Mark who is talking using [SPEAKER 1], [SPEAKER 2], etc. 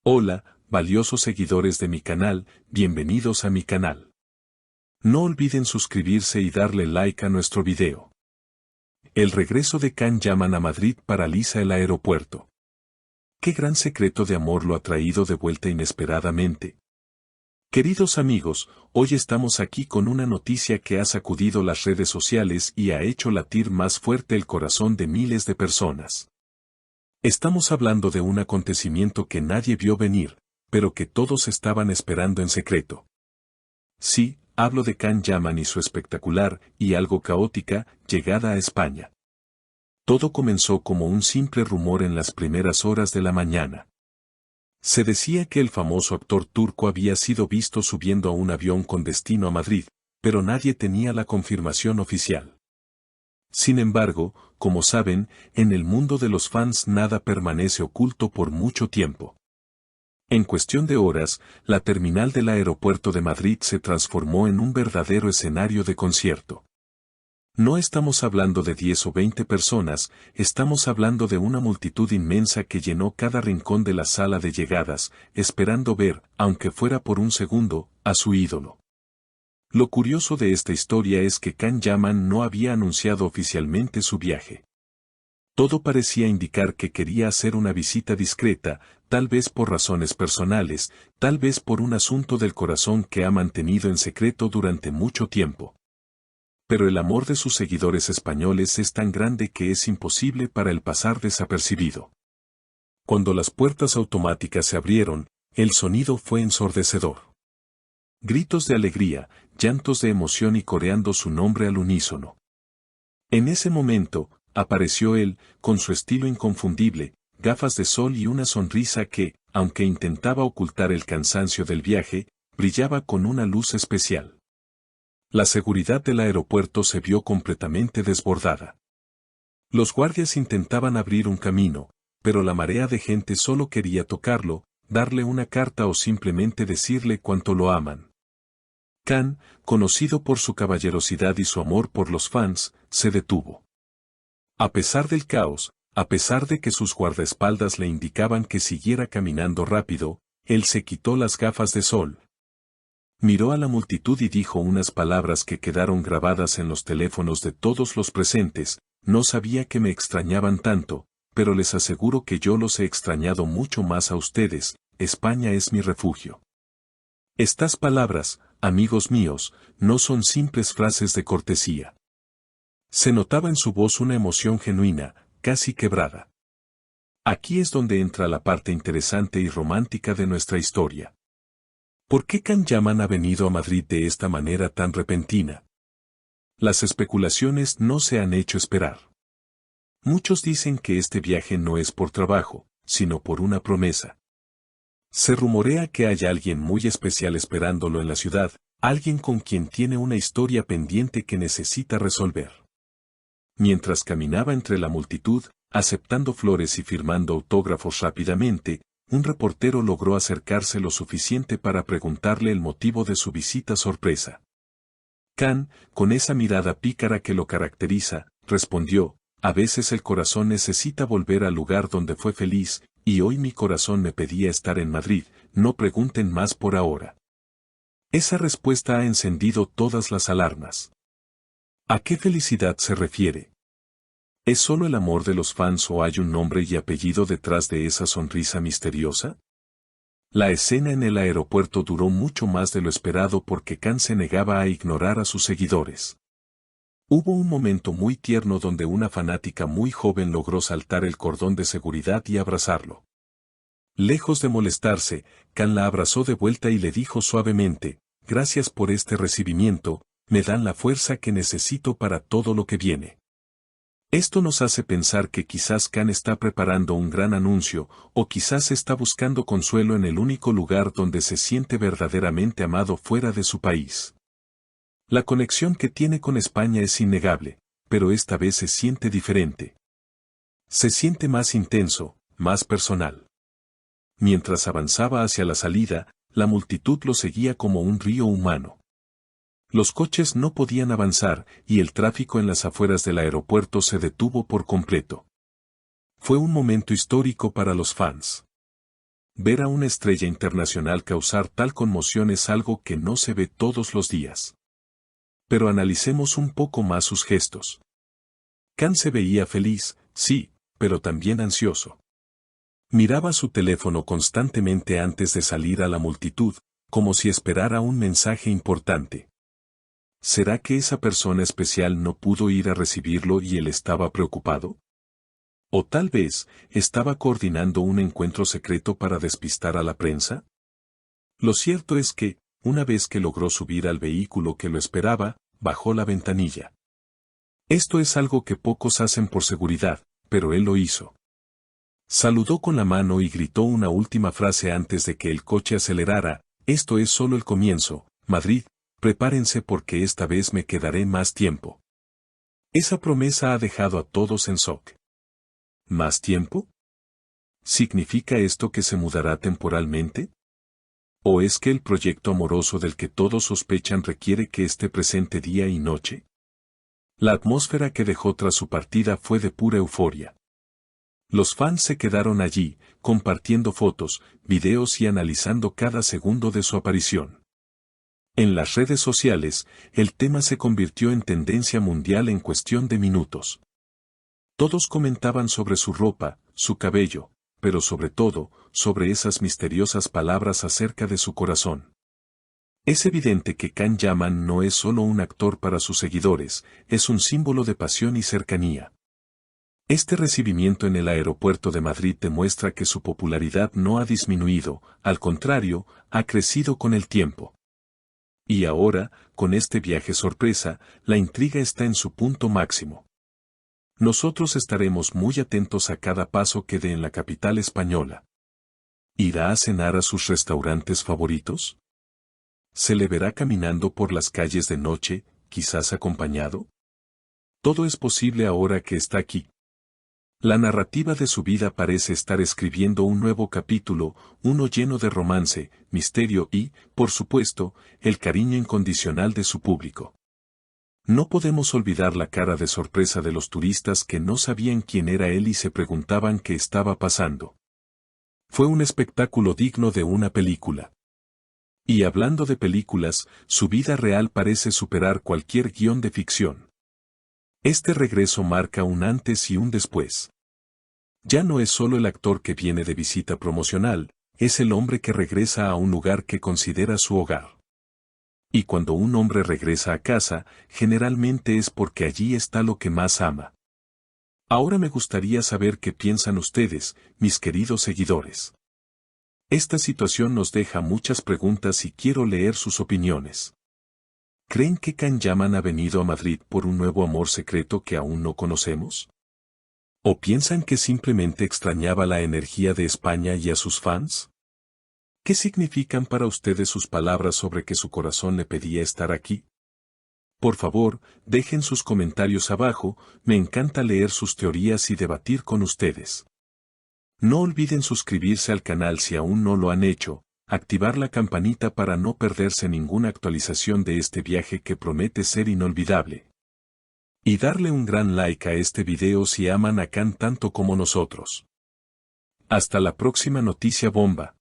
[SPEAKER 1] Hola, valiosos seguidores de mi canal, bienvenidos a mi canal. No olviden suscribirse y darle like a nuestro video. El regreso de Can Yaman a Madrid paraliza el aeropuerto. ¿Qué gran secreto de amor lo ha traído de vuelta inesperadamente? Queridos amigos, hoy estamos aquí con una noticia que ha sacudido las redes sociales y ha hecho latir más fuerte el corazón de miles de personas. Estamos hablando de un acontecimiento que nadie vio venir, pero que todos estaban esperando en secreto. Sí, hablo de Can Yaman y su espectacular, y algo caótica, llegada a España. Todo comenzó como un simple rumor en las primeras horas de la mañana. Se decía que el famoso actor turco había sido visto subiendo a un avión con destino a Madrid, pero nadie tenía la confirmación oficial. Sin embargo, como saben, en el mundo de los fans nada permanece oculto por mucho tiempo. En cuestión de horas, la terminal del aeropuerto de Madrid se transformó en un verdadero escenario de concierto. No estamos hablando de 10 o 20 personas, estamos hablando de una multitud inmensa que llenó cada rincón de la sala de llegadas, esperando ver, aunque fuera por un segundo, a su ídolo. Lo curioso de esta historia es que Can Yaman no había anunciado oficialmente su viaje. Todo parecía indicar que quería hacer una visita discreta, tal vez por razones personales, tal vez por un asunto del corazón que ha mantenido en secreto durante mucho tiempo. Pero el amor de sus seguidores españoles es tan grande que es imposible para él pasar desapercibido. Cuando las puertas automáticas se abrieron, el sonido fue ensordecedor. Gritos de alegría, llantos de emoción y coreando su nombre al unísono. En ese momento, apareció él, con su estilo inconfundible, gafas de sol y una sonrisa que, aunque intentaba ocultar el cansancio del viaje, brillaba con una luz especial. La seguridad del aeropuerto se vio completamente desbordada. Los guardias intentaban abrir un camino, pero la marea de gente solo quería tocarlo, darle una carta o simplemente decirle cuánto lo aman. Can, conocido por su caballerosidad y su amor por los fans, se detuvo. A pesar del caos, a pesar de que sus guardaespaldas le indicaban que siguiera caminando rápido, él se quitó las gafas de sol. Miró a la multitud y dijo unas palabras que quedaron grabadas en los teléfonos de todos los presentes: no sabía que me extrañaban tanto, pero les aseguro que yo los he extrañado mucho más a ustedes, España es mi refugio. Estas palabras, amigos míos, no son simples frases de cortesía. Se notaba en su voz una emoción genuina, casi quebrada. Aquí es donde entra la parte interesante y romántica de nuestra historia. ¿Por qué Can Yaman ha venido a Madrid de esta manera tan repentina? Las especulaciones no se han hecho esperar. Muchos dicen que este viaje no es por trabajo, sino por una promesa. Se rumorea que hay alguien muy especial esperándolo en la ciudad, alguien con quien tiene una historia pendiente que necesita resolver. Mientras caminaba entre la multitud, aceptando flores y firmando autógrafos rápidamente, un reportero logró acercarse lo suficiente para preguntarle el motivo de su visita sorpresa. Can, con esa mirada pícara que lo caracteriza, respondió: a veces el corazón necesita volver al lugar donde fue feliz, y hoy mi corazón me pedía estar en Madrid, no pregunten más por ahora. Esa respuesta ha encendido todas las alarmas. ¿A qué felicidad se refiere? ¿Es solo el amor de los fans o hay un nombre y apellido detrás de esa sonrisa misteriosa? La escena en el aeropuerto duró mucho más de lo esperado porque Can se negaba a ignorar a sus seguidores. Hubo un momento muy tierno donde una fanática muy joven logró saltar el cordón de seguridad y abrazarlo. Lejos de molestarse, Can la abrazó de vuelta y le dijo suavemente: gracias por este recibimiento, me dan la fuerza que necesito para todo lo que viene. Esto nos hace pensar que quizás Can está preparando un gran anuncio, o quizás está buscando consuelo en el único lugar donde se siente verdaderamente amado fuera de su país. La conexión que tiene con España es innegable, pero esta vez se siente diferente. Se siente más intenso, más personal. Mientras avanzaba hacia la salida, la multitud lo seguía como un río humano. Los coches no podían avanzar y el tráfico en las afueras del aeropuerto se detuvo por completo. Fue un momento histórico para los fans. Ver a una estrella internacional causar tal conmoción es algo que no se ve todos los días. Pero analicemos un poco más sus gestos. Can se veía feliz, sí, pero también ansioso. Miraba su teléfono constantemente antes de salir a la multitud, como si esperara un mensaje importante. ¿Será que esa persona especial no pudo ir a recibirlo y él estaba preocupado? ¿O tal vez estaba coordinando un encuentro secreto para despistar a la prensa? Lo cierto es que, una vez que logró subir al vehículo que lo esperaba, bajó la ventanilla. Esto es algo que pocos hacen por seguridad, pero él lo hizo. Saludó con la mano y gritó una última frase antes de que el coche acelerara: esto es solo el comienzo, Madrid, prepárense porque esta vez me quedaré más tiempo. Esa promesa ha dejado a todos en shock. ¿Más tiempo? ¿Significa esto que se mudará temporalmente? ¿O es que el proyecto amoroso del que todos sospechan requiere que esté presente día y noche? La atmósfera que dejó tras su partida fue de pura euforia. Los fans se quedaron allí, compartiendo fotos, videos y analizando cada segundo de su aparición. En las redes sociales, el tema se convirtió en tendencia mundial en cuestión de minutos. Todos comentaban sobre su ropa, su cabello, pero sobre todo, sobre esas misteriosas palabras acerca de su corazón. Es evidente que Can Yaman no es solo un actor para sus seguidores, es un símbolo de pasión y cercanía. Este recibimiento en el aeropuerto de Madrid demuestra que su popularidad no ha disminuido, al contrario, ha crecido con el tiempo. Y ahora, con este viaje sorpresa, la intriga está en su punto máximo. Nosotros estaremos muy atentos a cada paso que dé en la capital española. ¿Irá a cenar a sus restaurantes favoritos? ¿Se le verá caminando por las calles de noche, quizás acompañado? Todo es posible ahora que está aquí. La narrativa de su vida parece estar escribiendo un nuevo capítulo, uno lleno de romance, misterio y, por supuesto, el cariño incondicional de su público. No podemos olvidar la cara de sorpresa de los turistas que no sabían quién era él y se preguntaban qué estaba pasando. Fue un espectáculo digno de una película. Y hablando de películas, su vida real parece superar cualquier guión de ficción. Este regreso marca un antes y un después. Ya no es solo el actor que viene de visita promocional, es el hombre que regresa a un lugar que considera su hogar. Y cuando un hombre regresa a casa, generalmente es porque allí está lo que más ama. Ahora me gustaría saber qué piensan ustedes, mis queridos seguidores. Esta situación nos deja muchas preguntas y quiero leer sus opiniones. ¿Creen que Can Yaman ha venido a Madrid por un nuevo amor secreto que aún no conocemos? ¿O piensan que simplemente extrañaba la energía de España y a sus fans? ¿Qué significan para ustedes sus palabras sobre que su corazón le pedía estar aquí? Por favor, dejen sus comentarios abajo, me encanta leer sus teorías y debatir con ustedes. No olviden suscribirse al canal si aún no lo han hecho, activar la campanita para no perderse ninguna actualización de este viaje que promete ser inolvidable. Y darle un gran like a este video si aman a Can tanto como nosotros. Hasta la próxima noticia bomba.